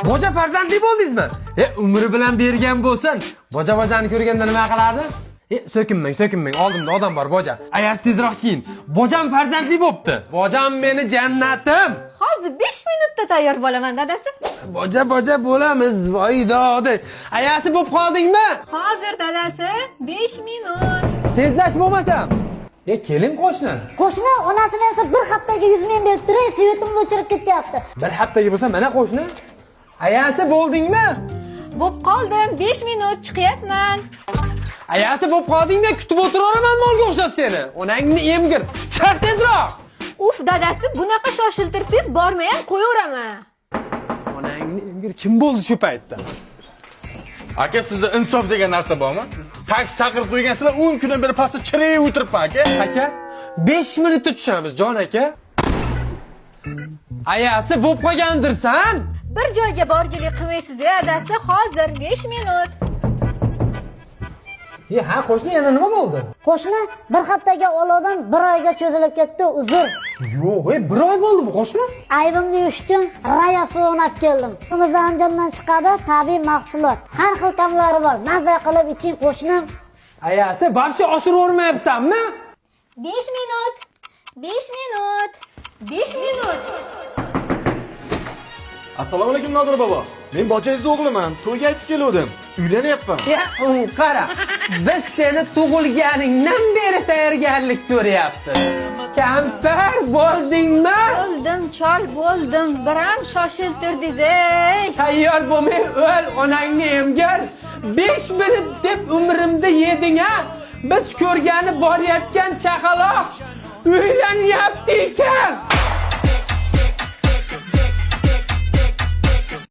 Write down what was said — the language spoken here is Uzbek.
Boja farzandli bo'ldingizmi? Umri bilan bergan bo'lsin. Bojani ko'rganda nima qilardi? So'kinmang, oldimda odam bor, boja. Ayasi tezroq keyin. Bojam farzandli bo'pti. Bojam meni jannatim. Hozir 5 minutda tayyor bo'laman, dadasi. Boja bo'lamiz, voy dodi. Ayasi bo'p qoldingmi? Hozir, dadasi, 5 minut. Tezlash bo'lmasam. Keling qo'shni. Qo'shni onasini esa bir haftaga 100 ming berib turay, svetimni o'chirib ketyapti. Bir haftaga bo'lsa mana qo'shni. Ayasi bo'ldingmi? Bo'p qoldim, 5 minut chiqyapman. Ayasi bo'p qoldingda kutib o'tiraman molga o'xshab seni. Onangni emgir. Chiq tezroq. Uf, dadasi, bunaqa shoshiltirsiz bormay ham qo'yaveraman. Onangni emgir kim bo'ldi shu paytda? Aka, sizda insof degan narsa bormi? Taksi chaqirib qo'ygansizlar, 10 kundan beri pastda chirib o'tiribman, aka. Aka, 5 minutda tushamiz, jon aka. Ayasi bo'p qolgandirsan? Bir joyga borgilik qilmaysiz, dadasi, hozir 5 minut. Ha, qo'shni yana nima bo'ldi? Qo'shni bir haftaga olovdan 1 oyga cho'zilib ketdi, uzr. Yo'q, 1 oy bo'ldi bu qo'shni. Aybimni yuvish uchun rayasini o'rnab keldim. Biz Andijondan chiqadi tabiiy mahsulot. Har xil ta'mlari bor. Maza qilib iching qo'shnim. Ayasi, vobshe oshiravermayapsanmi? 5 minut. 5 minut. 5 minut. Assalomu alaykum Nodir bobo. Men bojangizning o'g'liman. To'yga aytib keldim. Uylanyapman. Qara, biz seni tug'ilganingdan beri tayyorgarlik ko'ryapmiz. Kampir bo'ldingmi? Bo'ldim, chol bo'ldim. Biram shoshiltirdingiz, ey. Tayyor bo'lmay o'l, onangni emgir. 5 minut deb umrimda yeding ha? Biz ko'rgani borayotgan chaqaloq uylanyapti ekan.